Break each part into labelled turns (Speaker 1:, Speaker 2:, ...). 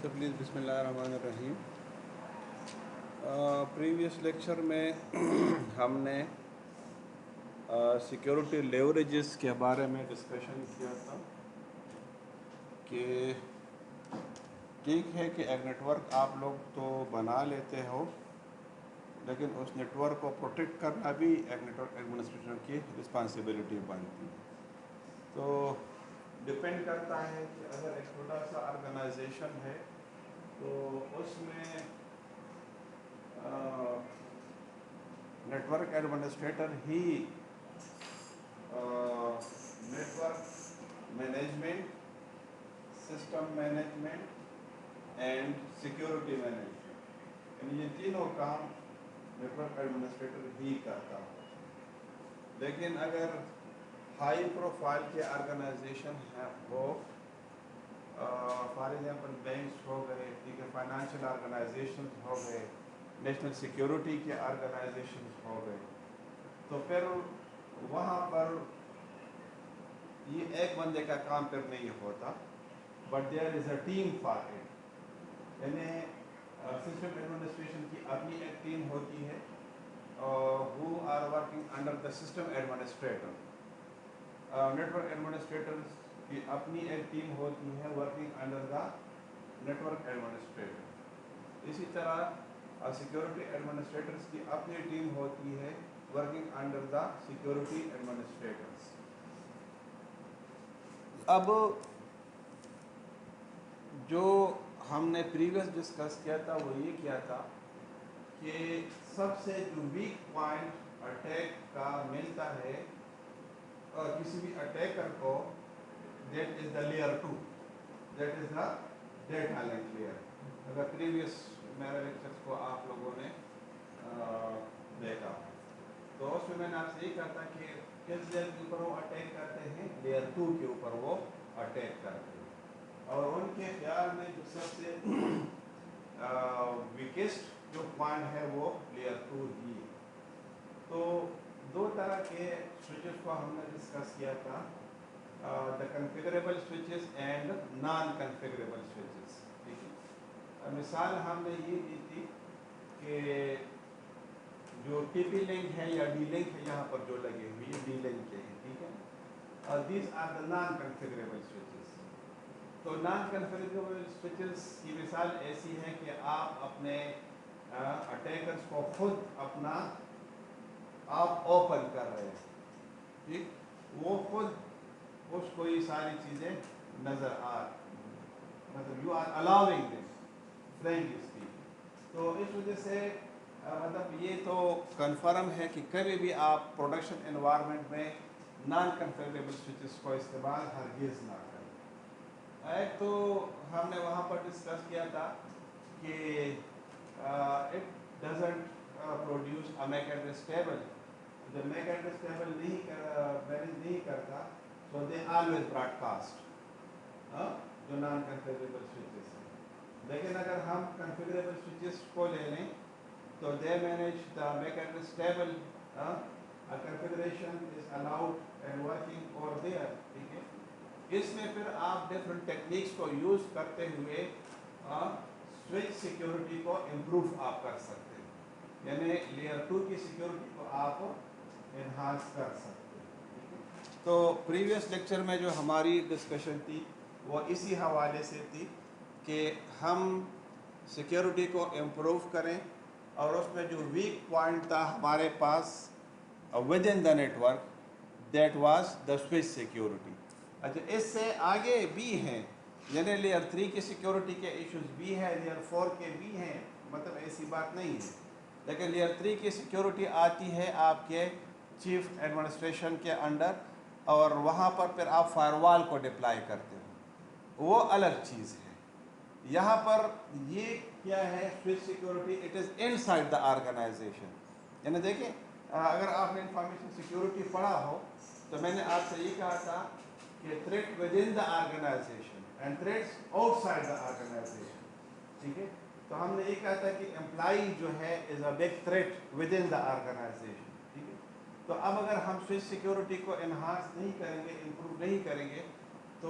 Speaker 1: تو پلیز بسم اللہ الرحمن الرحیم۔ پریویس لیکچر میں ہم نے سیکیورٹی لیوریجز کے بارے میں ڈسکشن کیا تھا کہ ٹھیک ہے کہ ایک نیٹ ورک آپ لوگ تو بنا لیتے ہو، لیکن اس نیٹ ورک کو پروٹیکٹ کرنا بھی ایک نیٹ ورک ایڈمنسٹریٹر کی رسپانسبلٹی بنتی ہے۔ تو ڈپینڈ کرتا ہے کہ اگر ایک چھوٹا سا آرگنائزیشن ہے تو اس میں نیٹ ورک ایڈمنسٹریٹر ہی network management, system management and security management, یعنی یہ تینوں کام نیٹ ورک ایڈمنسٹریٹر ہی کرتا ہے۔ لیکن اگر ہائی پروفائل کے آرگنائزیشن ہیں وہ فار ایگزامپل بینکس ہو گئے، ٹھیک ہے، فائنینشیل آرگنائزیشن ہو گئے، نیشنل سیکیورٹی کے آرگنائزیشن ہو گئے، تو پھر وہاں پر یہ ایک بندے کا کام پھر نہیں ہوتا، but there is a team for it, یعنی سسٹم ایڈمنسٹریشن کی اپنی ایک ٹیم ہوتی ہے who are working under the system administrator۔ Network administrators کی اپنی ایک ٹیم ہوتی ہے working under the network administrator. اسی طرح سیکیورٹی ایڈمنسٹریٹرز کی اپنی ٹیم ہوتی ہے working under the security administrators. اب جو ہم نے پریویس ڈسکس کیا تھا وہ یہ کیا تھا کہ سب سے جو ویک پوائنٹ اٹیک کا ملتا ہے کسی بھی اٹیکر کو، that is the layer 2، that is the data link layer. اگر پریویس میرے لیکچرز کو آپ لوگوں نے دیکھا تو اس میں نے آپ سے یہ کہا تھا کہ کس لیئر کے اوپر وہ اٹیک کرتے ہیں، لیئر 2 کے اوپر وہ اٹیک کرتے ہیں، اور ان کے خیال میں جو سب سے ویکسٹ جو پوائنٹ ہے وہ لیئر 2 ہی ہے۔ تو دو طرح کے سوئچز کو ہم نے ڈسکس کیا تھا، the configurable switches and non configurable switches, ٹھیک ہے۔ مثال ہم نے یہ دی تھی کہ جو ٹی پی لنک ہے یا ڈی لنک ہے یہاں پر جو لگے ہوئی ہے، ڈی لنک کے ہیں، ٹھیک ہے، اور these are the non configurable switches. تو نان کنفیگریبل سوئچز کی مثال ایسی ہے کہ آپ اپنے اٹیکرز کو خود اپنا آپ اوپن کر رہے ہیں، ٹھیک، وہ خود اس کو یہ ساری چیزیں نظر مطلب you are allowing this frankly speaking. تو اس وجہ سے مطلب یہ تو کنفرم ہے کہ کبھی بھی آپ پروڈکشن انوائرمنٹ میں نان کنفیگریبل سوئچز کو استعمال ہرگز نہ کریں۔ ایک تو ہم نے وہاں پر ڈسکس کیا تھا کہ it doesn't produce a make address table, جب میک ایڈریس ٹیبل مینیج نہیں کرتا تو دے آلویز براڈ کاسٹ، جو نان کنفیگریبل سوئچز ہیں۔ لیکن اگر ہم کنفیگریبل سوئچز کو لے لیں تو they manage the MAC address table, configuration is allowed and working over there, ٹھیک ہے۔ اس میں پھر آپ ڈفرنٹ ٹیکنیکس کو یوز کرتے ہوئے سوئچ سیکیورٹی کو امپروو آپ کر سکتے ہیں، یعنی لیئر 2 کی سیکیورٹی کو آپ انہانس کر سکتے ہیں۔ تو پریویس لیکچر میں جو ہماری ڈسکشن تھی وہ اسی حوالے سے تھی کہ ہم سیکیورٹی کو امپروو کریں، اور اس میں جو ویک پوائنٹ تھا ہمارے پاس within the network, that was the switch security. اچھا، اس سے آگے بھی ہیں، یعنی لیئر 3 کی سیکیورٹی کے ایشوز بھی ہیں، لیئر 4 کے بھی ہیں، مطلب ایسی بات نہیں ہے، لیکن لیئر 3 کی سیکیورٹی آتی ہے آپ کے چیف ایڈمنسٹریشن کے انڈر، اور وہاں پر پھر آپ فائر وال کو ڈپلائی کرتے ہو، وہ الگ چیز ہے۔ یہاں پر یہ کیا ہے، switch security, it is inside the organisation, یعنی دیکھیں اگر آپ نے انفارمیشن سیکیورٹی پڑھا ہو تو میں نے آپ سے یہ کہا تھا کہ threat within the organisation and threats outside the organization, ٹھیک ہے۔ تو ہم نے یہ کہا تھا کہ امپلائی جو ہے is a big threat within the organization, ٹھیک ہے۔ تو اب اگر ہم سوئچ سیکیورٹی کو انہانس نہیں کریں گے، امپروو نہیں کریں گے، تو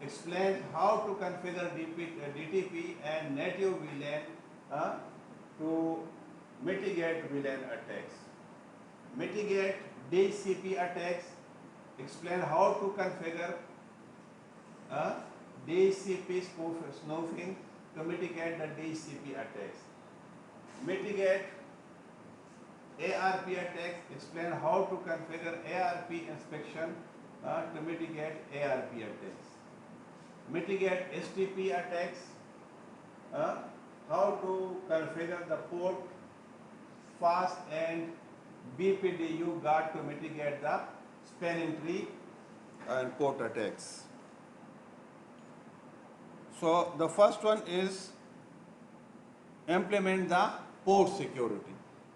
Speaker 1: Explain how to configure DTP and native VLAN to mitigate VLAN attacks. Mitigate DCP attacks. Explain how to configure DCP spoofing to mitigate the DCP attacks. Mitigate ARP attacks. Explain how to configure ARP inspection to mitigate ARP attacks. Mitigate STP attacks. How to configure the port fast and BPDU guard to mitigate the spanning tree and port attacks. So the first one is implement the port security.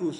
Speaker 1: 2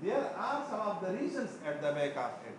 Speaker 1: There are some of the reasons at the back of it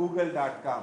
Speaker 1: google.com,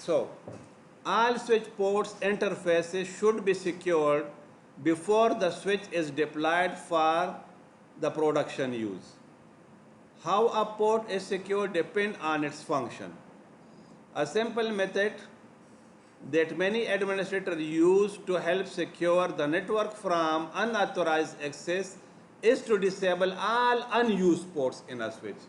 Speaker 1: So, all switch ports interfaces should be secured before the switch is deployed for the production use. How a port is secured depends on its function. A simple method that many administrators use to help secure the network from unauthorized access is to disable all unused ports in a switch.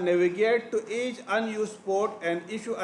Speaker 1: Navigate to each unused port and issue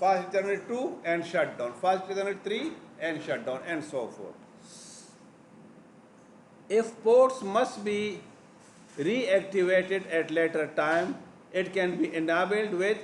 Speaker 1: fast Ethernet 2 and shut down, fast Ethernet 3 and shut down, and so forth. If ports must be reactivated at later time, it can be enabled with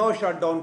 Speaker 1: no shutdown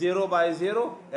Speaker 1: 0x0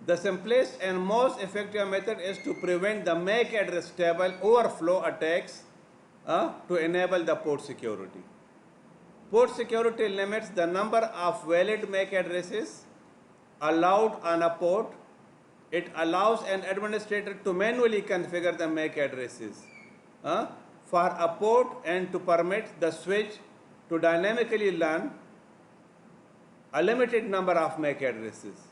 Speaker 1: the simplest and most effective method is to prevent the MAC address table overflow attacks to enable the port security. Port security limits the number of valid MAC addresses allowed on a port. It allows an administrator to manually configure the MAC addresses for a port and to permit the switch to dynamically learn a limited number of MAC addresses.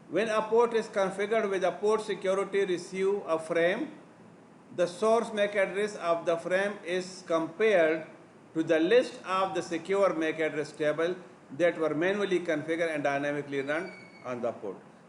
Speaker 1: When a port is configured with a port security receive a frame, the source MAC address of the frame is compared to the list of the secure MAC address table that were manually configured and dynamically run on the port.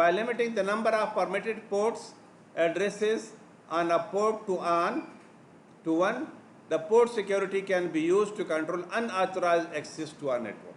Speaker 1: By limiting the number of permitted ports addresses on a port to 1, the port security can be used to control unauthorized access to a network.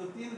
Speaker 1: 2-3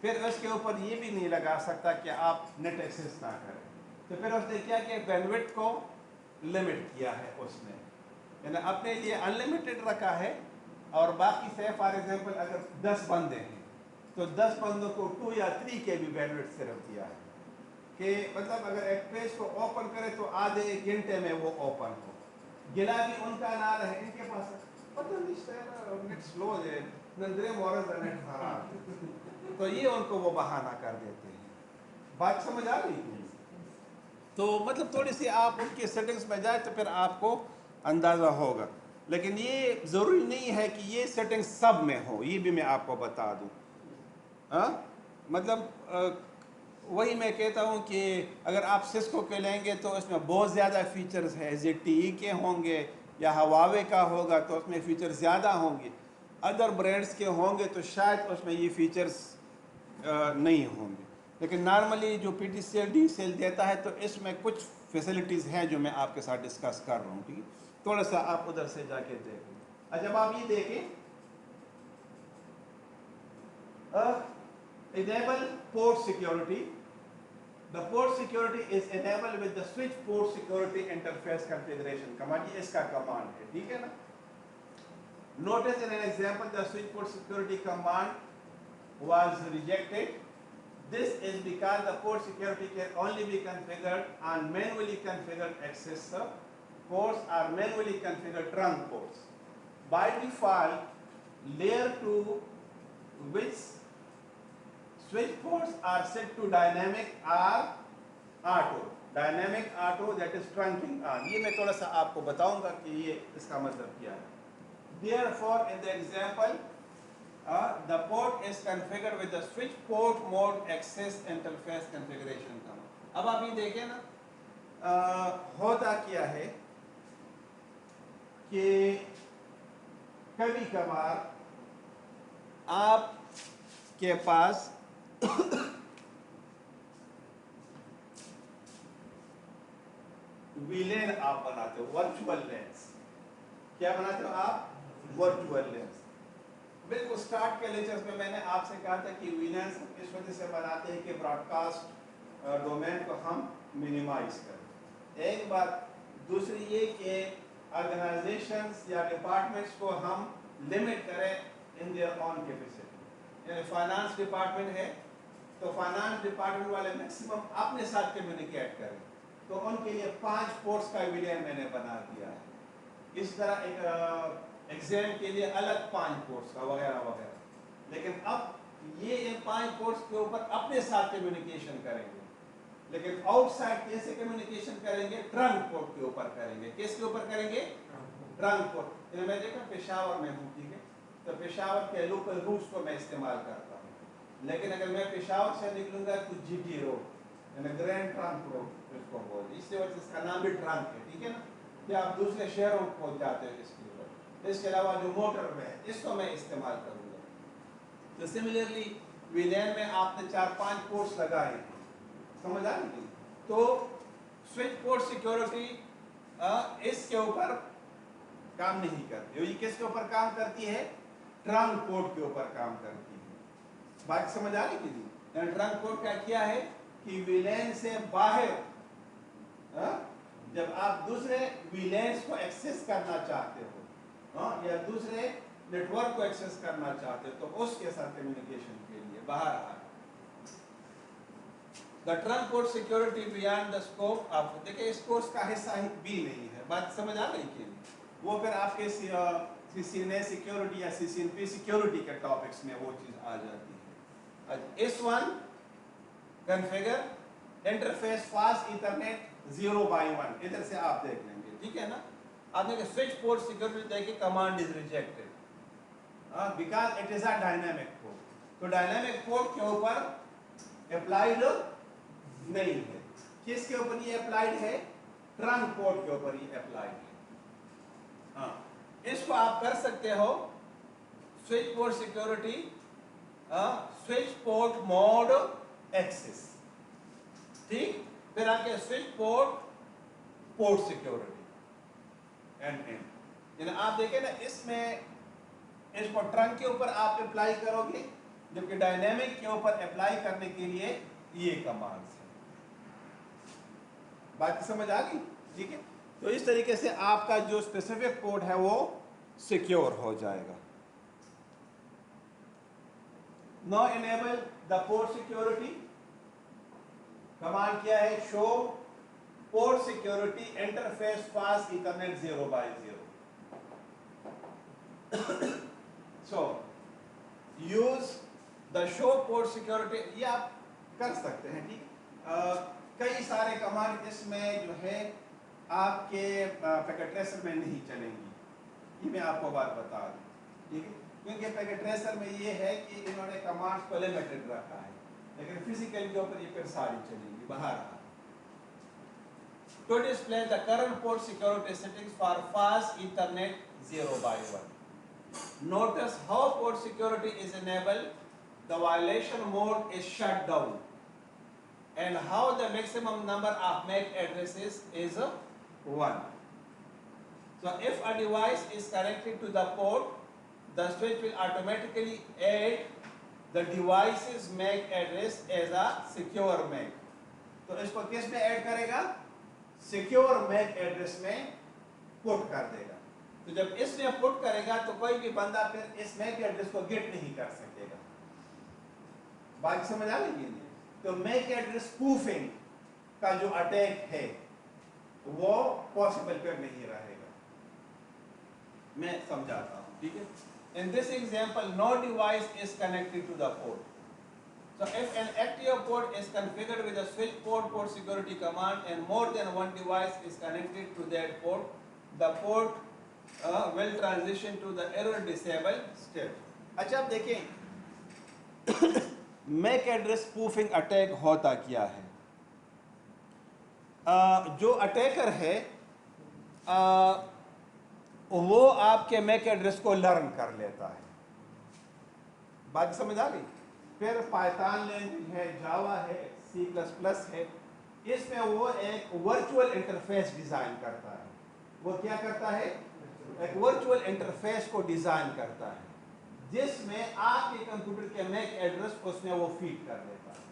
Speaker 1: پھر اس کے اوپر یہ بھی نہیں لگا سکتا کہ آپ نیٹ ایکسیس نہ کریں. تو پھر اس نے کیا کہ بینڈوڈتھ کو لمٹ کیا ہے اس نے, یعنی اپنے لیے ان لمیٹڈ رکھا ہے, اور باقی سے فار ایگزامپل اگر 10 بندے ہیں تو 10 بندوں کو 2 یا 3 کے بھی بینڈوڈتھ صرف دیا ہے, کہ مطلب اگر ایک پیج کو اوپن کرے تو آدھے ایک گھنٹے میں وہ اوپن ہو. گلا بھی ان کا نہ رہے, ان کے پاس پتہ نہیں نیٹ سلو ہے, نندرے مورز نیٹ خراب, تو یہ ان کو وہ بہانہ کر دیتے ہیں. بات سمجھ آ رہی ہے؟ تو مطلب تھوڑی سی آپ ان کی سیٹنگز میں جائیں تو پھر آپ کو اندازہ ہوگا, لیکن یہ ضروری نہیں ہے کہ یہ سیٹنگ سب میں ہو, یہ بھی میں آپ کو بتا دوں. ہاں مطلب وہی میں کہتا ہوں کہ اگر آپ سسکو کے لیں گے تو اس میں بہت زیادہ فیچرز ہیں, ZTE کے ہوں گے یا ہواوے کا ہوگا تو اس میں فیچر زیادہ ہوں گے, ادر برانڈس کے ہوں گے تو شاید اس میں یہ فیچرز نہیں ہوں گے. لیکن نارملی جو PTCL DCL دیتا ہے تو اس میں کچھ فیسلٹیز ہیں جو میں آپ کے ساتھ ڈسکس کر رہا ہوں. ٹھیک ہے, تھوڑا سا آپ ادھر سے جا کے دیکھیں. جب آپ یہ دیکھیں enable port security. The port security is enabled with the switch port security interface configuration command. یہ اس کا command ہے, ٹھیک ہے نا. Notice in an example the switch port security command was rejected. This is because the port security can only be configured on manually configured access ports or manually configured trunk ports. By default, layer 2 which switch ports are set to dynamic or auto. Dynamic auto, that is trunking on. یہ میں تھوڑا سا آپ کو بتاؤں گا کہ یہ اس کا مطلب کیا ہے. Therefore, in the example, the port is configured with the switch port mode access interface configuration command. اب آپ یہ دیکھیں نا, ہوتا کیا ہے کہ کبھی کبھار آپ کے پاس ویلین آپ بناتے ہو, ورچوئل لینس. کیا بناتے ہو آپ؟ Virtual LANs. بالکل اسٹارٹ کے لیکچرز میں میں نے آپ سے کہا تھا کہ ویلینس اس وجہ سے بناتے ہیں کہ براڈ کاسٹ ڈومین کو ہم منیمائز کریں. ایک بات. دوسری یہ کہ آرگنائزیشنز یا ڈپارٹمنٹس کو ہم لمٹ کریں ان دیئر اون کیپیسٹی. یعنی فائنانس ڈپارٹمنٹ ہے تو فائنانس ڈپارٹمنٹ والے میکسیمم اپنے ساتھ کمیونیکیٹ کریں, تو ان کے لیے 5 پورٹس کا ویلین میں نے بنا دیا ہے. اس طرح ایک ایگزام کے لیے الگ 5 پورٹس کا وغیرہ وغیرہ. لیکن اب یہ ان 5 پورٹس کے اوپر اپنے ساتھ کمیونیکیشن کریں گے, لیکن آؤٹ سائڈ کیسے کمیونیکیشن کریں گے؟ ٹرنک پورٹ کے اوپر کریں گے. کس کے اوپر کریں گے؟ Trunk port. میں دیکھا پشاور میں ہوں, ٹھیک ہے, تو پشاور کے لوکل روٹس کو میں استعمال کرتا ہوں. لیکن اگر میں پشاور سے نکلوں گا تو GT روڈ یعنی گرینڈ ٹرنک روڈ اس کو بولتے ہیں, اس لیے اس کا نام بھی ٹرنک ہے, ٹھیک ہے نا. یا آپ دوسرے شہروں کو جاتے ہیں اس کے اوپر. اس کے علاوہ جو موٹر وے ہے اس کو میں استعمال کروں گا. تو سملرلی ویلین میں آپ نے 4-5 پورٹس لگائے ہیں, سمجھ آ رہی ہے. تو سوئچ پورٹ سیکورٹی اس کے اوپر کام نہیں کرتی. یہ کس کے اوپر کام کرتی ہے؟ ٹرنک پورٹ کے اوپر کام کرتی ہے. بات سمجھ آ رہی ہے. ٹرنک پورٹ کا کیا ہے کہ ویلین سے باہر جب آپ دوسرے ویلینس کو ایکسس کرنا چاہتے ہو یا دوسرے نیٹ ورک کو ایکسس کرنا چاہتے ہو تو اس کے ساتھ کمیونیکیشن کے لیے باہر آ. The trunk port security beyond the scope of, دیکھیں اس کورس کا حصہ بھی نہیں ہے. بات سمجھ آ رہی ہے. وہ پھر آپ کے CCNA سیکیورٹی یا CCNP سیکیورٹی کے ٹاپکس میں وہ چیز آ جاتی ہے. اس one configure interface fast ethernet 0x1 ادھر سے آپ دیکھ لیں گے, ٹھیک ہے نا. آپ دیکھیں سوئچ پورٹ سیکیورٹی دیکھیں command is rejected because it is a dynamic port. تو ڈائنامک پورٹ کے اوپر اپلائیڈ نہیں ہے. کس کے اوپر یہ اپلائیڈ ہے؟ ٹرنک پورٹ کے اوپر یہ اپلائیڈ ہے. ہاں اس کو آپ کر سکتے ہو switch port security switch port mode access, ٹھیک. پھر آپ کے سوئچ پورٹ سیکیورٹی اینڈ یعنی آپ دیکھیں نا اس میں اس کو ٹرنک کے اوپر آپ اپلائی کرو گے جبکہ ڈائنامک کے اوپر اپلائی کرنے کے لیے یہ کمانڈز ہیں. بات سمجھ آ گئی؟ ٹھیک ہے. تو اس طریقے سے آپ کا جو اسپیسیفک پورٹ ہے وہ سیکیور ہو جائے گا. Now enable the port security. Command کیا ہے؟ شو port security interface fast ethernet 0x0. So use the show port security. یہ آپ کر سکتے ہیں. ٹھیک. کئی سارے کمانڈ اس میں جو ہے آپ کے پیکٹ ٹریسر میں نہیں چلیں گی. یہ میں آپ کو بات بتا دوں. ٹھیک ہے. کیونکہ پیکٹ ٹریسر میں یہ ہے کہ انہوں نے کمانڈ کو لمیٹڈ رکھا ہے, لیکن فزیکل کے اوپر یہ پھر ساری چلیں گی باہر. To display the current port security settings for fast Ethernet 0x1. Notice how port security is enabled, the violation mode is shut down, and how the maximum number of MAC addresses is 1. So if a device is connected to the port, the switch will automatically add the device's MAC address as a secure MAC. تو اس کو کس میں add کرے گا؟ Secure MAC address میں پٹ کر دے گا. تو جب اس میں پٹ کرے گا تو کوئی بھی بندہ پھر اس میک ایڈریس کو گیٹ نہیں کر سکے گا. بات سمجھ آ گئی؟ تو میک ایڈریس پروفنگ کا جو اٹیک ہے وہ پاسبل پھر نہیں رہے گا. میں سمجھاتا ہوں. ٹھیک ہے. In this example, no device is connected to the port. So if an active port is configured with a switch port security command and more than one device is connected to that port, the port will transition to the error disable state. اچھا اب دیکھیں MAC address proofing attack ہوتا کیا ہے. جو attacker ہے وہ آپ کے میک ایڈریس کو لرن کر لیتا ہے. بات سمجھ آ گئی؟ پھر پائتھن لینگویج ہے, جاوا ہے, سی پلس پلس ہے, اس میں وہ ایک ورچوئل انٹرفیس ڈیزائن کرتا ہے. وہ کیا کرتا ہے؟ ایک ورچوئل انٹرفیس کو ڈیزائن کرتا ہے جس میں آپ کے کمپیوٹر کے میک ایڈریس اس میں وہ فیڈ کر دیتا ہے.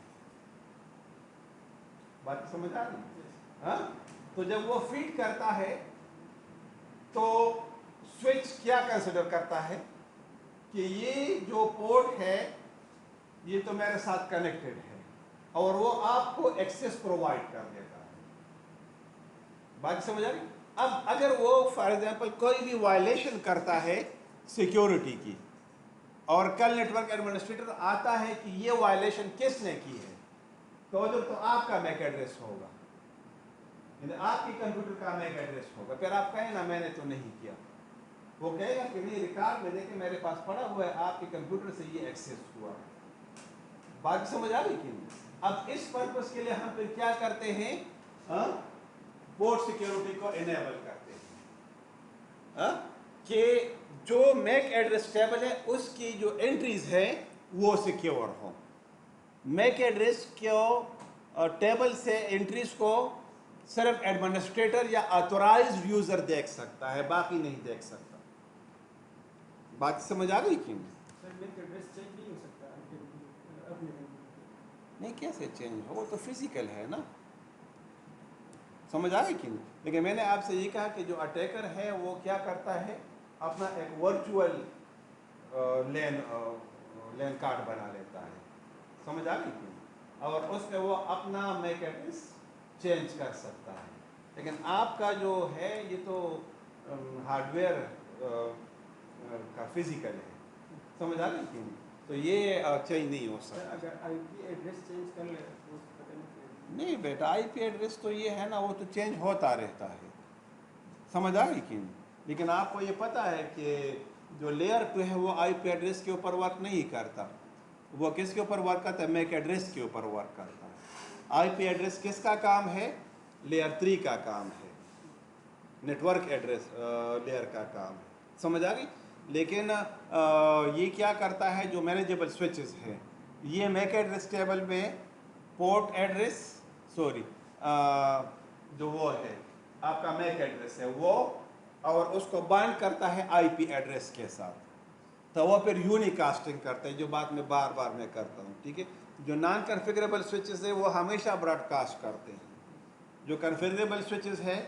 Speaker 1: بات سمجھ آ رہی؟ ہاں. تو جب وہ فیڈ کرتا ہے تو سوئچ کیا کنسیڈر کرتا ہے کہ یہ جو پورٹ ہے یہ تو میرے ساتھ کنیکٹڈ ہے اور وہ آپ کو ایکسیس پرووائڈ کر دیتا ہے. بات سمجھ آ رہی؟ اب اگر وہ فار ایگزامپل کوئی بھی وائلیشن کرتا ہے سیکیورٹی کی اور کل نیٹ ورک ایڈمنسٹریٹر آتا ہے کہ یہ وائلیشن کس نے کی ہے تو ادھر تو آپ کا میک ایڈریس ہوگا, یعنی آپ کی کمپیوٹر کا میک ایڈریس ہوگا. پھر آپ کہیں نا میں نے تو نہیں کیا. وہ کہے گا کہ نہیں, ریکارڈ میں دیکھیں میرے پاس پڑا ہوا ہے آپ کے کمپیوٹر سے یہ ایکسیس ہوا. بات سمجھ آ گئی کہ نہیں؟ اب اس پرپس کے لیے ہم پھر کیا کرتے ہیں؟ پورٹ سیکیورٹی کو انیبل کرتے ہیں کہ جو میک ایڈریس ٹیبل ہے اس کی جو انٹریز ہے وہ سیکیور ہوں. میک ایڈریس کو ٹیبل سے انٹریز کو صرف ایڈمنسٹریٹر یا آتورائزڈ یوزر دیکھ سکتا ہے, باقی نہیں دیکھ سکتا. بات سمجھ آ گئی کہ نہیں؟ کیسے چینج ہو؟ وہ تو فزیکل ہے نا. سمجھ آ گئی کہ نہیں؟ لیکن میں نے آپ سے یہ کہا کہ جو اٹیکر ہے وہ کیا کرتا ہے, اپنا ایک ورچوئل لین کارڈ بنا لیتا ہے. سمجھ آ گئی کہ نہیں؟ اور اس میں وہ اپنا میک ایڈریس چینج کر سکتا ہے. لیکن آپ کا جو ہے یہ تو ہارڈ ویئر کا فزیکل ہے. سمجھ آ گئی کہ نہیں؟ تو یہ چینج نہیں ہو سکتا. اگر آئی پی ایڈریس چینج کر لے نہیں بیٹا, آئی پی ایڈریس تو یہ ہے نا وہ تو چینج ہوتا رہتا ہے. سمجھ آ گئی کہ نہیں؟ لیکن آپ کو یہ پتہ ہے کہ جو لیئر 2 ہے وہ آئی پی ایڈریس کے اوپر ورک نہیں کرتا. وہ کس کے اوپر ورک کرتا ہے؟ میک ایڈریس کے اوپر ورک کرتا ہے. آئی پی ایڈریس کس کا کام ہے؟ لیئر 3 کا کام ہے, نیٹ ورک ایڈریس لیئر کا کام ہے. سمجھ آ گئی؟ لیکن یہ کیا کرتا ہے جو مینیجیبل سوئچز ہے, یہ میک ایڈریس ٹیبل میں پورٹ ایڈریس جو وہ ہے آپ کا میک ایڈریس ہے وہ, اور اس کو بائنڈ کرتا ہے آئی پی ایڈریس کے ساتھ. تو وہ پھر یونیکاسٹنگ کرتے ہیں، جو بات میں بار بار میں کرتا ہوں، ٹھیک ہے. جو نان کنفیگریبل سوئچز ہے وہ ہمیشہ براڈ کاسٹ کرتے ہیں. جو کنفیگریبل سوئچز ہے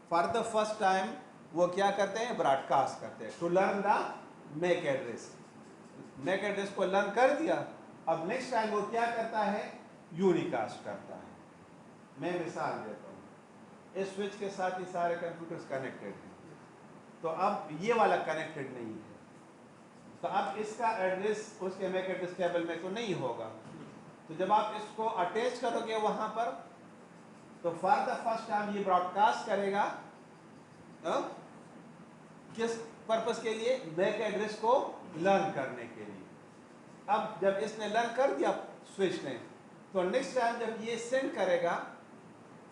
Speaker 1: فار دا فرسٹ ٹائم وہ کیا کرتے ہیں؟ براڈ کاسٹ کرتے ہیں to learn the MAC address. MAC address کو لرن کر دیا، اب نیکسٹ ٹائم وہ کیا کرتا ہے؟ یونیکاسٹ کرتا ہے. میں مثال دیتا ہوں، اس سوئچ کے ساتھ یہ سارے کمپیوٹرز کنیکٹڈ ہیں، تو اب یہ والا کنیکٹڈ نہیں ہے، تو اب اس کا ایڈریس اس کے میک ایڈریس ٹیبل میں تو نہیں ہوگا. تو جب آپ اس کو اٹیچ کرو گے وہاں پر تو فار دا فرسٹ ٹائم یہ براڈ کاسٹ کرے گا کس پرپس کے لیے؟ میک ایڈریس کو لرن کرنے کے لیے. اب جب اس نے لرن کر دیا سوئچ نے، تو نیکسٹ ٹائم جب یہ سینڈ کرے گا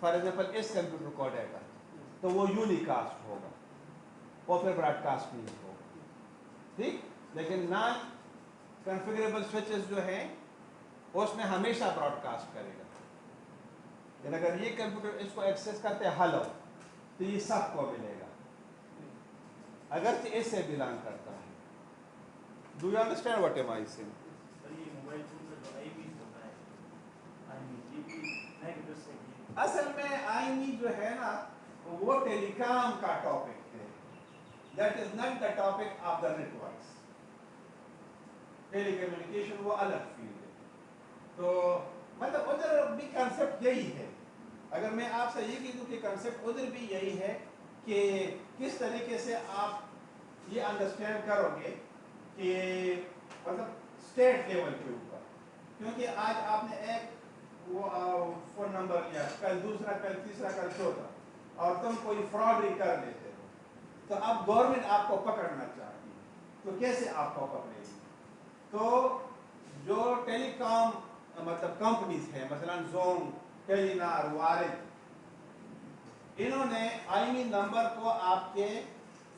Speaker 1: فار ایگزامپل اس کمپیوٹر کو ڈیٹا، تو وہ یونیکاسٹ ہوگا، وہ پھر براڈ کاسٹ نہیں ہوگا. ٹھیک. لیکن نان کنفیگریبل سوئچز جو ہیں اس میں ہمیشہ براڈ کاسٹ کرے گا. یعنی اگر یہ کمپیوٹر اس کو ایکسیس کرتے ہلو تو یہ سب کو ملے گا اگرچہ اس سے بلانگ کرتا ہے. Do you understand what am I saying? اصل میں آئی نی جو ہے نا وہ ٹیلی کام کا ٹاپک ہے. That is not the topic of the networks. Telecommunication وہ الگ فیلڈ ہے. تو مطلب ادھر بھی کنسپٹ یہی ہے. اگر میں آپ سے یہ کہہ دوں کہ کنسپٹ ادھر بھی یہی ہے کہ کس طریقے سے آپ یہ انڈرسٹینڈ کرو گے کہ مطلب اسٹیٹ لیول کے اوپر، کیونکہ آج آپ نے ایک وہ فون نمبر لیا، کل دوسرا، کل تیسرا، کل چوتھا، اور تم کوئی فراڈری کر لیتے ہو، تو اب گورنمنٹ آپ کو پکڑنا چاہتی ہے، تو کیسے آپ کو پکڑے گی؟ تو جو ٹیلی کام مطلب کمپنیز ہیں، مثلا زوم، ٹیلی نار، وارج، انہوں نے آئینی نمبر کو آپ کے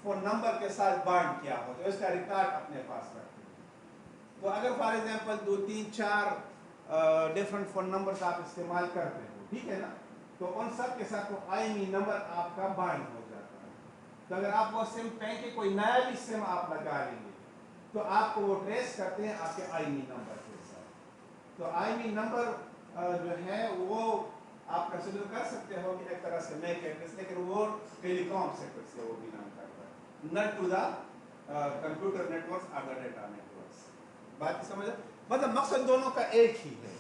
Speaker 1: فون نمبر کے ساتھ بائنڈ کیا ہو تو اس کا ریکارڈ اپنے پاس رکھتے ہیں. تو اگر for example 2 3 4 different phone numbers آپ استعمال کرتے ہو، ٹھیک ہے نا، تو ان سب کے ساتھ وہ آئینی نمبر آپ کا بائنڈ ہو جاتا ہے. تو اگر آپ وہ سم کہیں کہ کوئی نیا بھی سم آپ لگا لیں گے تو آپ کو وہ ٹریس کرتے ہیں آپ کے آئینی نمبر کے ساتھ. تو آئینی نمبر جو ہے وہ آپ کنسیڈر کر سکتے ہو کہ ایک طرح سے میک ایڈریس، لیکن وہ ٹیلی کام سیکٹر سے وہ بلانگ کرتا ہے، not to the computer networks اور دا ڈیٹا نیٹورکس. بات کی سمجھ؟ مطلب مقصد دونوں کا ایک ہی ہے.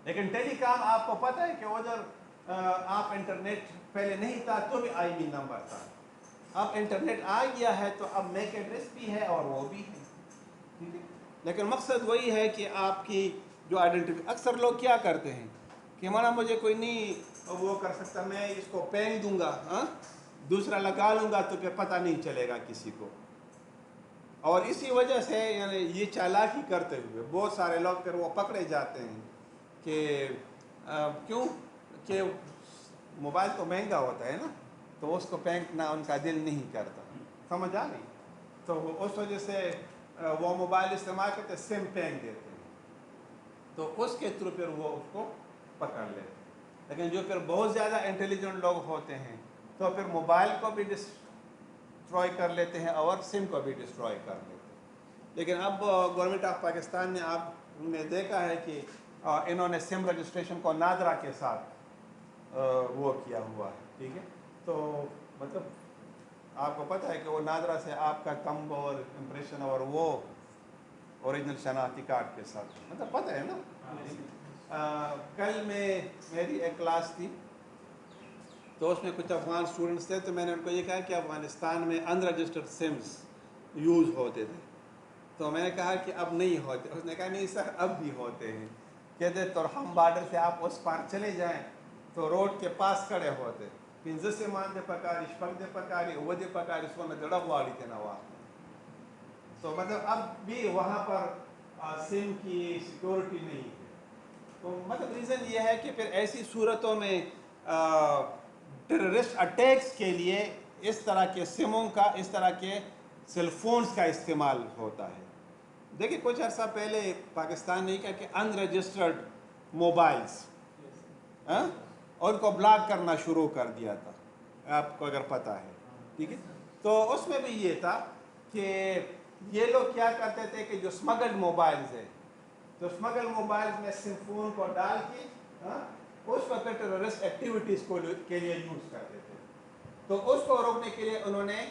Speaker 1: لیکن ٹیلی کام آپ کو پتہ ہے کہ ادھر آپ انٹرنیٹ پہلے نہیں تھا تو بھی آئی بی نمبر تھا، اب انٹرنیٹ آ گیا ہے تو اب میک ایڈریس بھی ہے اور وہ بھی ہے. ٹھیک ہے. لیکن مقصد وہی ہے کہ آپ کی جو آئیڈینٹی، اکثر لوگ کیا کرتے ہیں کہ ہمارا مجھے کوئی نہیں وہ کر سکتا، میں اس کو پین دوں گا، ہاں دوسرا لگا لوں گا تو پھر پتہ نہیں چلے گا کسی کو. اور اسی وجہ سے یعنی یہ چالاکی کرتے ہوئے بہت سارے لوگ پھر وہ پکڑے جاتے ہیں کہ کیوں کہ موبائل تو مہنگا ہوتا ہے نا، تو اس کو پھینکنا ان کا دل نہیں کرتا. سمجھ آ گئی؟ تو اس وجہ سے وہ موبائل استعمال کرتے سم پھینک دیتے ہیں، تو اس کے تھرو پھر وہ اس کو پکڑ لیتے ہیں. لیکن جو پھر بہت زیادہ انٹیلیجنٹ لوگ ہوتے ہیں تو پھر موبائل کو بھی ڈسٹروائے کر لیتے ہیں اور سم کو بھی ڈسٹروائے کر لیتے ہیں. لیکن اب گورنمنٹ آف پاکستان نے آپ نے دیکھا ہے کہ انہوں نے سم رجسٹریشن کو نادرا کے ساتھ وہ کیا ہوا ہے. ٹھیک ہے. تو مطلب آپ کو پتہ ہے کہ وہ نادرا سے آپ کا تھمب اور امپریشن اور وہ اوریجنل شناختی کارڈ کے ساتھ، مطلب پتہ ہے نا. کل میری ایک کلاس تھی تو اس میں کچھ افغان اسٹوڈنٹس تھے، تو میں نے ان کو یہ کہا کہ افغانستان میں ان رجسٹرڈ سمز یوز ہوتے تھے. تو میں نے کہا کہ اب نہیں ہوتے. اس نے کہا نہیں سر اب بھی ہوتے ہیں. کہتے تو ہم بارڈر سے آپ اس پار چلے جائیں تو روڈ کے پاس کھڑے ہوتے، پنځه سیمان دے پکاری، شپږ دے پکاری، اوه دے پکاری، سونه جڑا غواړي ته نوا. تو مطلب اب بھی وہاں پر سم کی سیکورٹی نہیں ہے. تو مطلب ریزن یہ ہے کہ پھر ایسی صورتوں میں ٹیررسٹ اٹیکس کے لیے اس طرح کے سموں کا، اس طرح کے سیل فونز کا استعمال ہوتا ہے. دیکھیں کچھ عرصہ پہلے پاکستان نے کہا کہ ان رجسٹرڈ موبائلز ان کو بلاک کرنا شروع کر دیا تھا، آپ کو اگر پتہ ہے. ٹھیک ہے. تو اس میں بھی یہ تھا کہ یہ لوگ کیا کرتے تھے کہ جو اسمگلڈ موبائلز ہیں تو اسمگل موبائلز میں سم فون کو ڈال کے اس وقت ٹیررسٹ ایکٹیویٹیز کے لیے یوز کرتے تھے. تو اس کو روکنے کے لیے انہوں نے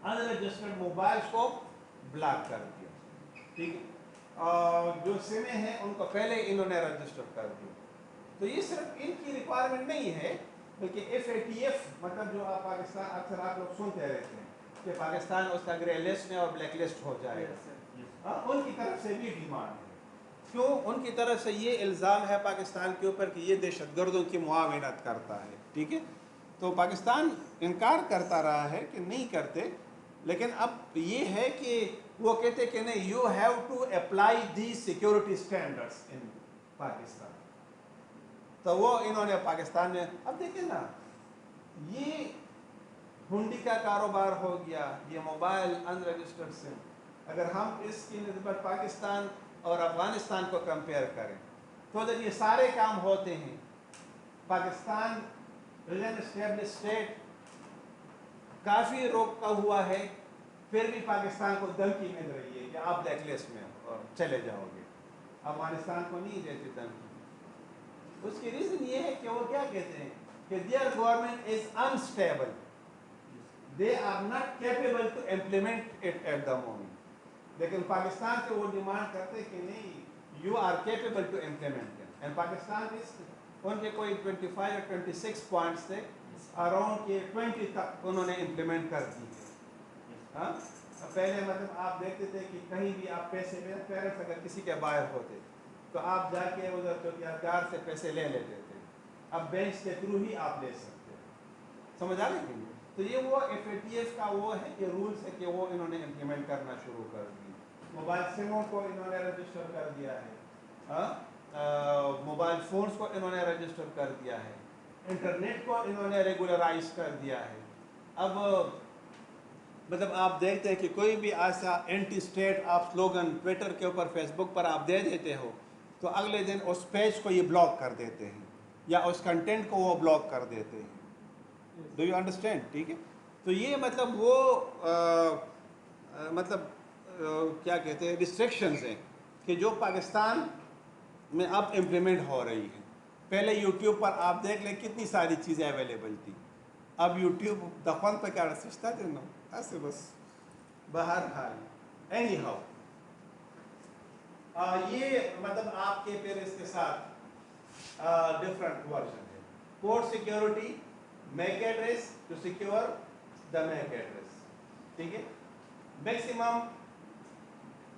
Speaker 1: ان رجسٹرڈ موبائلس کو بلاک کر دیا. ٹھیک ہے, اور جو سمیں ہیں ان کو پہلے انہوں نے رجسٹر کر دیا. تو یہ صرف ان کی ریکوائرمنٹ نہیں ہے بلکہ FATF مطلب جو آپ پاکستان اکثر آپ لوگ سنتے رہتے ہیں کہ پاکستان اس کا گرے لسٹ میں اور بلیک لسٹ ہو جائے گا, ان کی طرف سے بھی ڈیمانڈ ہے. کیوں؟ ان کی طرف سے یہ الزام ہے پاکستان کے اوپر کہ یہ دہشت گردوں کی معاونت کرتا ہے. ٹھیک ہے, تو پاکستان انکار کرتا رہا ہے کہ نہیں کرتے, لیکن اب یہ ہے کہ وہ کہتے کہ نہیں, you have to apply the security standards in Pakistan. تو وہ انہوں نے پاکستان میں, اب دیکھیں نا, یہ ہنڈی کا کاروبار ہو گیا, یہ موبائل ان رجسٹرڈ سم, اگر ہم اس کی نسبت پاکستان اور افغانستان کو کمپیئر کریں تو جب یہ سارے کام ہوتے ہیں, پاکستان ریجن اسٹیبلش اسٹیٹ کافی روکا ہوا ہے, پھر بھی پاکستان کو دھمکی مل رہی ہے کہ آپ بلیک لسٹ میں چلے جاؤ گے. افغانستان کو نہیں دیتے دھمکی. اس کی ریزن یہ ہے کہ وہ کیا کہتے ہیں کہ their government is unstable, they are not capable to implement it at the moment. لیکن پاکستان سے وہ ڈیمانڈ کرتے کہ نہیں, you are capable to implement it. And Pakistan اس ان کے کوئی 25 اور 26 پوائنٹس تھے, اراؤنڈ کے 20 تک انہوں نے امپلیمنٹ کر دی ہے. پہلے مطلب آپ دیکھتے تھے کہ کہیں بھی آپ پیسے میں, پیرنٹس اگر کسی کے باہر ہوتے تو آپ جا کے ادھر چوکیدار سے پیسے لے لیتے تھے, اب بینک کے تھرو ہی آپ لے سکتے ہیں. سمجھ آ رہی ہے؟ تو یہ وہ FATF کا وہ ہے کہ رولس ہے کہ وہ انہوں نے امپلیمنٹ کرنا شروع کر دی. موبائل سموں کو انہوں نے رجسٹر کر دیا ہے, موبائل فونز کو انہوں نے رجسٹر کر دیا ہے, انٹرنیٹ کو انہوں نے ریگولرائز کر دیا ہے. اب مطلب آپ دیکھتے ہیں کہ کوئی بھی ایسا اینٹی اسٹیٹ آپ سلوگن ٹویٹر کے اوپر, فیس بک پر آپ دے دیتے ہو تو اگلے دن اس پیج کو یہ بلاک کر دیتے ہیں یا اس کنٹینٹ کو وہ بلاک کر دیتے ہیں. Do you understand? ٹھیک ہے, تو یہ مطلب وہ مطلب کیا کہتے ہیں ریسٹرکشنز ہیں کہ جو پاکستان میں اب امپلیمنٹ ہو رہی ہیں. پہلے یوٹیوب پر آپ دیکھ لیں کتنی ساری چیزیں اویلیبل تھی, اب یوٹیوب دفن پہ کیا رستا تھے نا ایسے بس. بہرحال اینی ہاؤ یہ مطلب آپ کے پھر اس کے ساتھ ڈفرنٹ ورژن ہے. Port security, MAC address to secure the MAC address. ٹھیک ہے, میکسیمم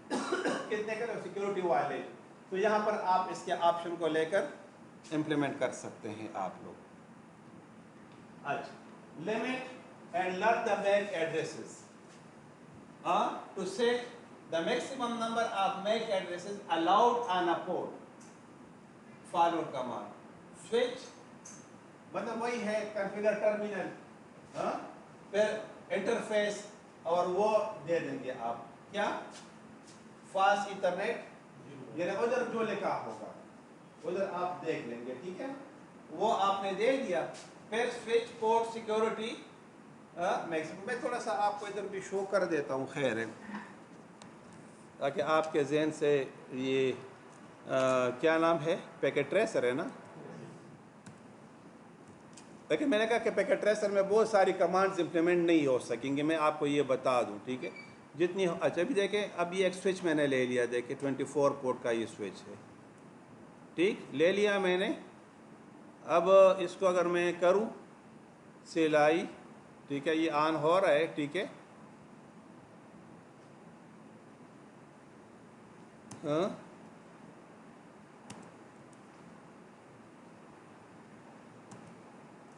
Speaker 1: کتنے کا سیکیورٹی وائلیشن, تو یہاں پر آپ اس کے آپشن کو لے کر امپلیمنٹ کر سکتے ہیں آپ لوگ. اچھا, limit and learn the make addresses to set the maximum number of MAC addresses allowed on a port. Follow command. Switch مطلب وہی ہے کنفیگر ٹرمینل, پھر انٹرفیس اور وہ دے دیں گے آپ کیا, فاسٹ ایتھرنیٹ, یعنی ادھر جو لکھا ہوگا ادھر آپ دیکھ لیں گے. ٹھیک ہے, وہ آپ نے دے دیا. پھر سوئچ پورٹ سیکورٹی میکسیمم. میں تھوڑا سا آپ کو ادھر بھی شو کر دیتا ہوں, خیر ہے, تاکہ آپ کے ذہن سے یہ کیا نام ہے, پیکٹ ٹریسر ہے نا. لیکن میں نے کہا کہ پیکٹ ٹریسر میں بہت ساری کمانڈز امپلیمنٹ نہیں ہو سکیں گے, میں آپ کو یہ بتا دوں. ٹھیک ہے, جتنی اچھا بھی دیکھیں, اب یہ ایک سوئچ میں نے لے لیا, دیکھیں 24 پورٹ کا یہ سوئچ ہے. ٹھیک, لے لیا میں نے. اب اس کو اگر میں کروں سلائی, ٹھیک ہے, یہ آن ہو رہا ہے. ٹھیک ہے,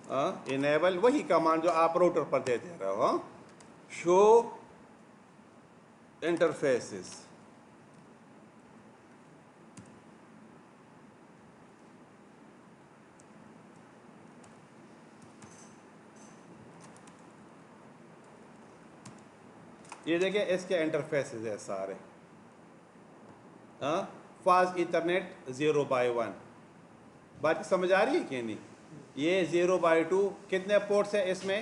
Speaker 1: ہاں انیبل وہی کمانڈ جو آپ راؤٹر پر دے دے رہے ہو, شو انٹرفیسز. یہ دیکھیں اس کے انٹرفیسز ہے سارے. Fast Ethernet 0/1. بات سمجھ آ رہی ہے کہ نہیں؟ یہ 0/2 کتنے پورٹس ہیں اس میں؟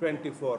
Speaker 1: 24।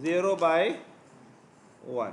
Speaker 1: 0/1।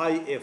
Speaker 1: IF।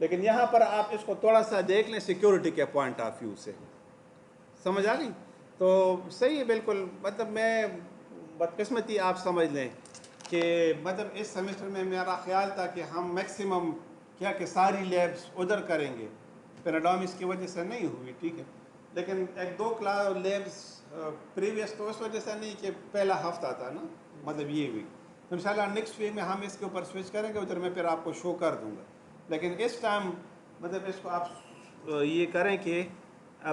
Speaker 1: لیکن یہاں پر آپ اس کو تھوڑا سا دیکھ لیں سیکیورٹی کے پوائنٹ آف ویو سے. سمجھ آ گئی؟ تو صحیح ہے بالکل. مطلب میں بدقسمتی آپ سمجھ لیں کہ مطلب اس سیمسٹر میں میرا خیال تھا کہ ہم میکسیمم کیا کہ ساری لیبس ادھر کریں گے، پیراڈومس کی وجہ سے نہیں ہوئی، ٹھیک ہے. لیکن ایک دو کلاس لیبس پریویس تو اس وجہ سے نہیں کہ پہلا ہفتہ تھا نا، مطلب یہ ویک. تو انشاءاللہ نیکسٹ ویک میں ہم اس کے اوپر سوئچ کریں گے، ادھر میں پھر آپ کو شو کر دوں گا. لیکن اس ٹائم مطلب اس کو آپ یہ کریں کہ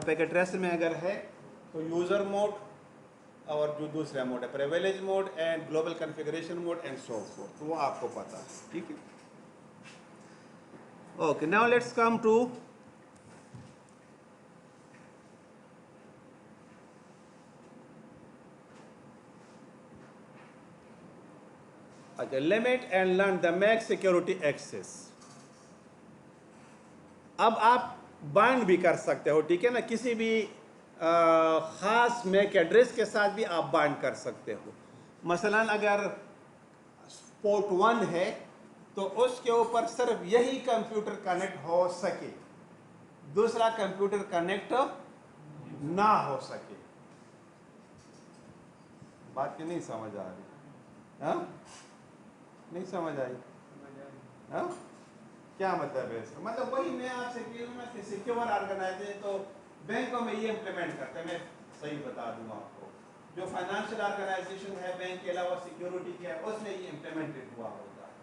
Speaker 1: پیک ایڈریس میں اگر ہے تو یوزر موڈ اور جو دوسرا موڈ ہے privilege mode and global configuration mode and so forth, تو وہ آپ کو پتہ ہے، ٹھیک ہے. Okay now let's come to limit and learn the MAC security access. اب آپ بائنڈ بھی کر سکتے ہو، ٹھیک ہے نا، کسی بھی خاص میک ایڈریس کے ساتھ بھی آپ بائنڈ کر سکتے ہو. مثلا اگر پورٹ 1 ہے تو اس کے اوپر صرف یہی کمپیوٹر کنیکٹ ہو سکے، دوسرا کمپیوٹر کنیکٹ نہ ہو سکے. بات کی نہیں سمجھ آ رہی؟ ہاں نہیں سمجھ آئی؟ ہاں کیا مطلب ہے اس کا؟ مطلب وہی میں آپ سے کہہ رہا ہوں کہ سیکیور آرگنائزیشن تو بینکوں میں یہ امپلیمنٹ کرتے ہیں. میں صحیح بتا دوں آپ کو، جو فائنانشیل آرگنائزیشن ہے بینک کے علاوہ سیکیورٹی کے ہے، اس میں یہ امپلیمنٹڈ ہوا ہوتا ہے.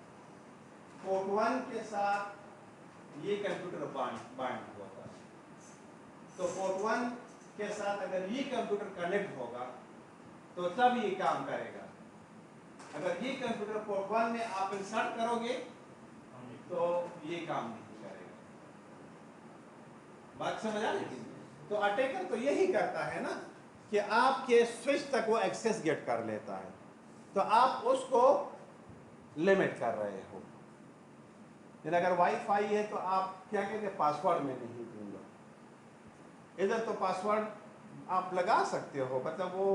Speaker 1: پورٹ 1 کے ساتھ یہ کمپیوٹر بائنڈ ہوتا ہے. تو پورٹ 1 کے ساتھ اگر یہ کمپیوٹر کنیکٹ ہوگا تو تب یہ کام کرے گا. اگر یہ کمپیوٹر پورٹ 1 میں آپ انسرٹ کرو گے تو یہ کام نہیں کرے گا. بات سمجھ آ رہی؟ تو اٹیکر تو یہی کرتا ہے نا کہ آپ کے سوئچ تک وہ ایکسیس گیٹ کر لیتا ہے، تو آپ اس کو لمٹ کر رہے ہو. یعنی اگر وائی فائی ہے تو آپ کیا کہتے ہیں پاسورڈ میں نہیں دوں گا. ادھر تو پاسورڈ آپ لگا سکتے ہو، مطلب وہ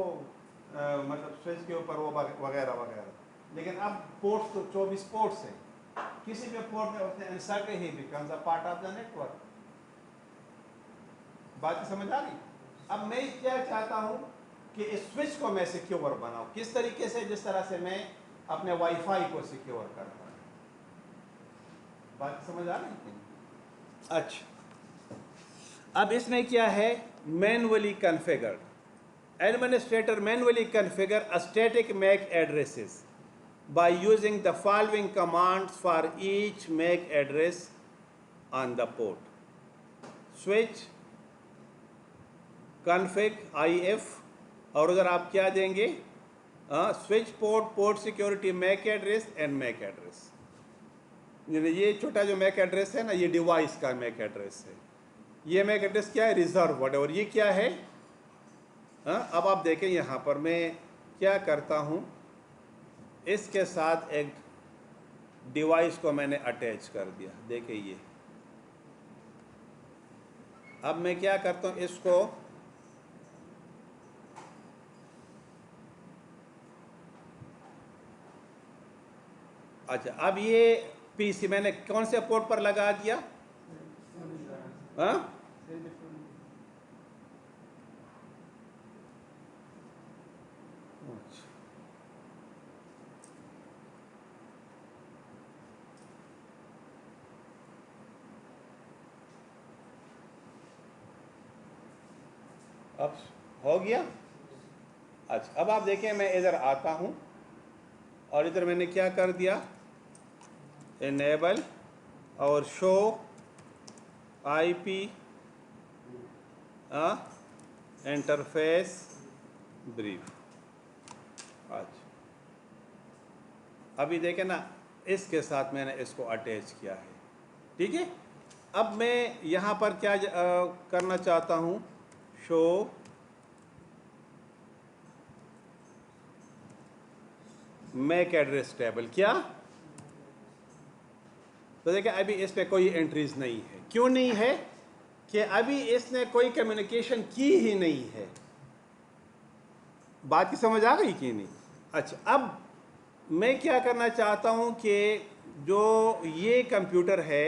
Speaker 1: مطلب سوئچ کے اوپر وہ وغیرہ وغیرہ. لیکن اب پورٹس تو 24 پورٹس ہیں، کسی بھی پورٹ میں اس نے insert he becomes a part of the network. بات سمجھ آ گئی؟ اب میں کیا چاہتا ہوں کہ اس سوئچ کو میں سیکیور بناؤں. کس طریقے سے؟ جس طرح سے میں اپنے وائی فائی کو سیکیور کرتا ہوں. بات سمجھ آ رہی ہے؟ اچھا اب اس میں کیا ہے؟ Manually configured. Administrator manually configure static make addresses by using the following commands for each MAC address on the port. Switch config if اور ادھر آپ کیا دیں گے؟ switch port, port security MAC address and MAC address. یعنی یہ چھوٹا جو MAC address ہے نا، یہ ڈیوائس کا MAC address ہے. یہ MAC address کیا ہے؟ Reserve word. اور یہ کیا ہے؟ اب آپ دیکھیں یہاں پر میں کیا کرتا ہوں، اس کے ساتھ ایک ڈیوائس کو میں نے اٹیچ کر دیا. دیکھیں یہ اب میں کیا کرتا ہوں، اس کو اچھا اب یہ پی سی میں نے کون سے پورٹ پر لگا دیا؟ اب ہو گیا. اچھا اب آپ دیکھیں میں ادھر آتا ہوں اور ادھر میں نے کیا کر دیا؟ انیبل اور شو آئی پی انٹرفیس بریف. اچھا ابھی دیکھیں نا، اس کے ساتھ میں نے اس کو اٹیچ کیا ہے، ٹھیک ہے. اب میں یہاں پر کیا کرنا چاہتا ہوں، شو میک ایڈریس ٹیبل. کیا؟ تو دیکھیں ابھی اس پہ کوئی انٹریز نہیں ہے. کیوں نہیں ہے؟ کہ ابھی اس نے کوئی کمیونیکیشن کی ہی نہیں ہے. بات کی سمجھ آ گئی کہ نہیں؟ اچھا اب میں کیا کرنا چاہتا ہوں کہ جو یہ کمپیوٹر ہے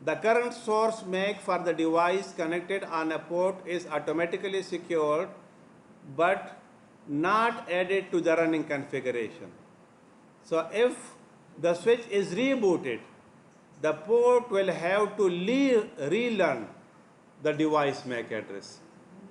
Speaker 1: the current source MAC for the device connected on a port is automatically secured but not added to the running configuration. So if the switch is rebooted, the port will have to relearn the device MAC address.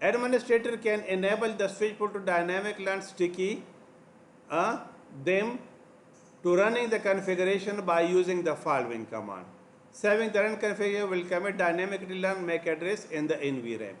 Speaker 1: administrator can enable the switch port to dynamic learn sticky them to running the configuration by using the following command. Saving the run configuration will commit dynamically learn MAC address in the NVRAM.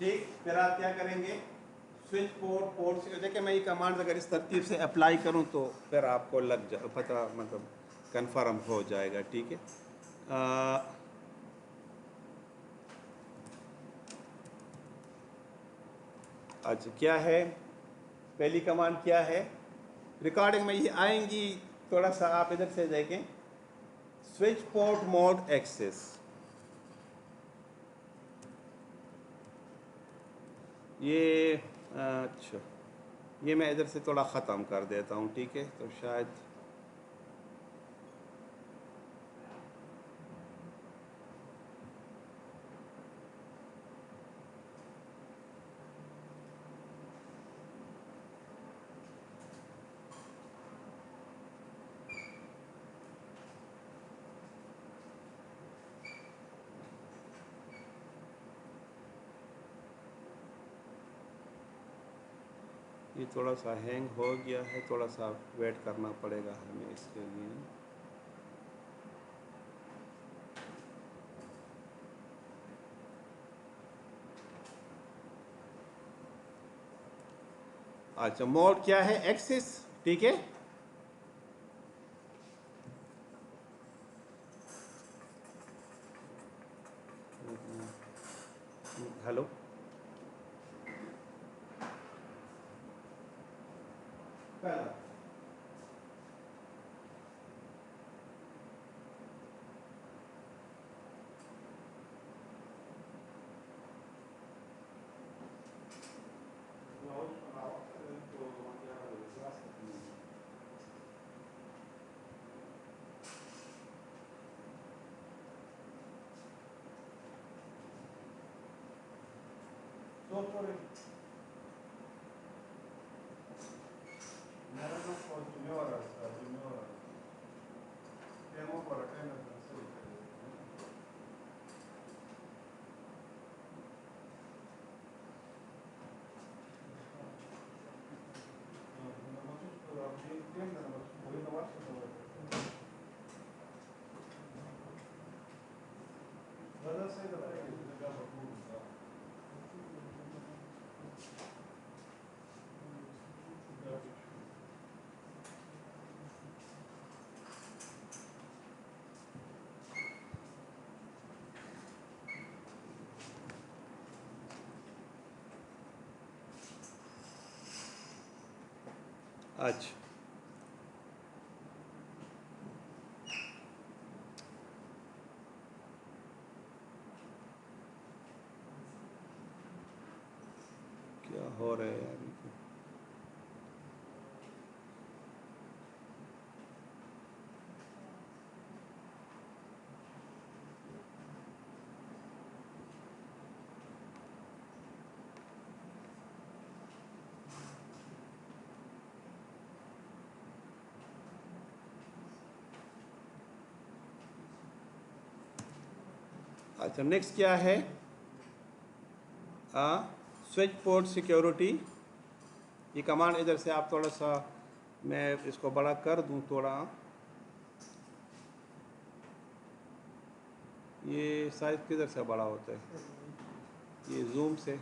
Speaker 1: ٹھیک، پھر آپ کیا کریں گے، switch port سے دیکھیں میں یہ کمانڈ اگر اس ترتیب سے اپلائی کروں تو پھر آپ کو لگ جائے پتہ، مطلب کنفرم ہو جائے گا. ٹھیک ہے. اچھا کیا ہے پہلی کمانڈ کیا ہے، ریکارڈنگ میں یہ آئیں گی، تھوڑا سا آپ ادھر سے دیکھیں، سوئچ پورٹ موڈ ایکسس. یہ اچھا یہ میں ادھر سے تھوڑا ختم کر دیتا ہوں. ٹھیک ہے، تو شاید یہ تھوڑا سا ہینگ ہو گیا ہے، تھوڑا سا ویٹ کرنا پڑے گا ہمیں اس کے لیے. اچھا موڈ کیا ہے، ایکسس. ٹھیک ہے، ہلو اچھا کیا ہو رہا ہے یار، اچھا نیکسٹ کیا ہے، سوئچ پورٹ سیکیورٹی. یہ کمانڈ ادھر سے آپ تھوڑا سا، میں اس کو بڑا کر دوں تھوڑا، یہ سائز کدھر سے بڑا ہوتا ہے، یہ زوم سے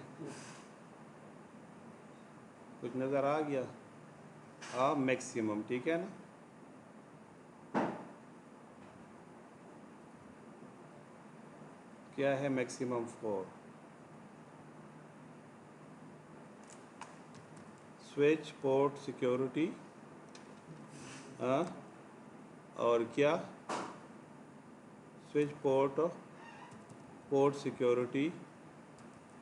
Speaker 1: کچھ نظر آ گیا، میکسیمم. ٹھیک ہے نا، کیا ہے میکسیمم 4. سوئچ پورٹ سیکیورٹی، اور کیا، سوئچ پورٹ سیکیورٹی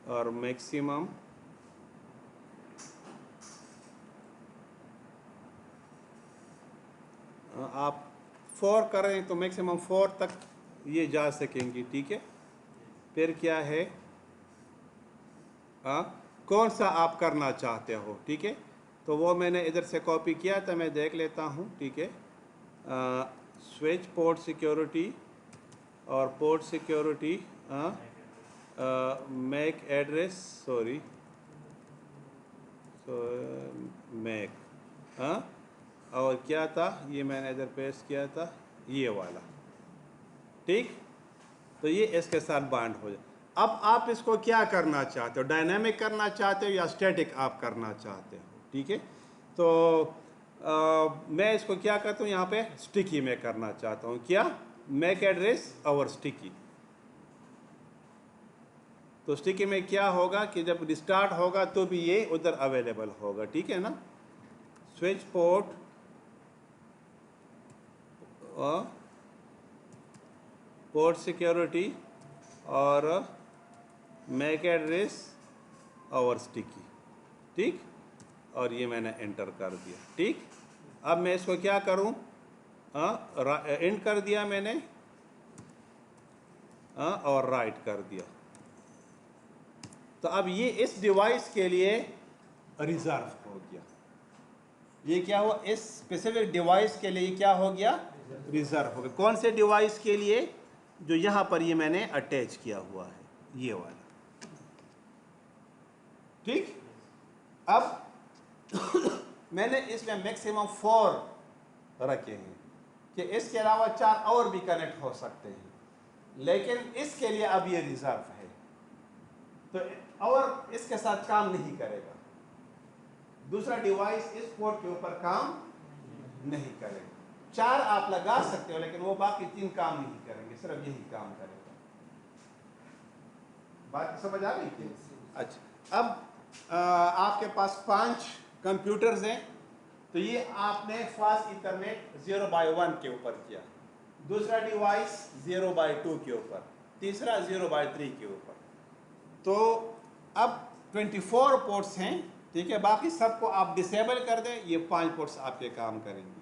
Speaker 1: اور میکسیمم آپ 4 کریں تو میکسیمم 4 تک یہ جا سکیں گی. ٹھیک ہے، پھر کیا ہے، کون سا آپ کرنا چاہتے ہو. ٹھیک ہے، تو وہ میں نے ادھر سے کاپی کیا تھا، میں دیکھ لیتا ہوں. ٹھیک ہے، سوئچ پورٹ سیکیورٹی اور port security, MAC address, sorry make, اور کیا تھا یہ میں نے ادھر پیسٹ کیا تھا، یہ والا. ٹھیک، تو یہ اس کے ساتھ بانڈ ہو جائے. اب آپ اس کو کیا کرنا چاہتے ہو, ڈائنامک کرنا چاہتے ہو یا اسٹیٹک آپ کرنا چاہتے ہو, ٹھیک ہے. تو میں اس کو کیا کرتا ہوں, یہاں پہ اسٹکی میں کرنا چاہتا ہوں. کیا میک ایڈریس اور اسٹکی. تو اسٹکی میں کیا ہوگا کہ جب ریسٹارٹ ہوگا تو بھی یہ ادھر اویلیبل ہوگا, ٹھیک ہے نا. سوئچ پورٹ پورٹ سیکیورٹی اور میک ایڈریس اور اسٹکی, ٹھیک. اور یہ میں نے انٹر کر دیا, ٹھیک. اب میں اس کو کیا کروں, انٹ کر دیا میں نے اور رائٹ کر دیا. تو اب یہ اس ڈیوائس کے لیے ریزرو ہو گیا. یہ کیا ہوا, اس اسپیسیفک ڈیوائس کے لیے کیا ہو گیا, ریزرو ہو گیا. کون سے ڈیوائس کے لیے, جو یہاں پر یہ میں نے اٹیچ کیا ہوا ہے, یہ والا, ٹھیک. اب میں نے اس میں میکسیمم 4 رکھے ہیں کہ اس کے علاوہ 4 اور بھی کنیکٹ ہو سکتے ہیں, لیکن اس کے لیے اب یہ ریزرو ہے. تو اور اس کے ساتھ کام نہیں کرے گا, دوسرا ڈیوائس اس پورٹ کے اوپر کام نہیں کرے گا. 4 آپ لگا سکتے ہو لیکن وہ باقی 3 کام نہیں کریں گے, صرف یہی کام کرے گا. بات سمجھ آ گئی کیا؟ اچھا, اب آپ کے پاس 5 کمپیوٹرز ہیں. تو یہ آپ نے فاسٹ ایتھرنیٹ 0/1 کے اوپر کیا, دوسرا ڈیوائس 0/2 کے اوپر, تیسرا 0/3 کے اوپر. تو اب 24 پورٹس ہیں, ٹھیک ہے. باقی سب کو آپ ڈسیبل کر دیں, یہ 5 پورٹس آپ کے کام کریں گی,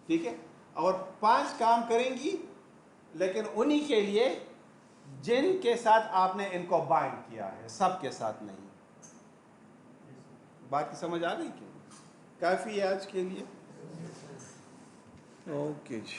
Speaker 1: ٹھیک ہے. اور 5 کام کریں گی لیکن انہی کے لیے جن کے ساتھ آپ نے ان کو بائنڈ کیا ہے, سب کے ساتھ نہیں. بات کی سمجھ آ گئی کیوں؟ کافی ہے آج کے لیے. اوکے جی.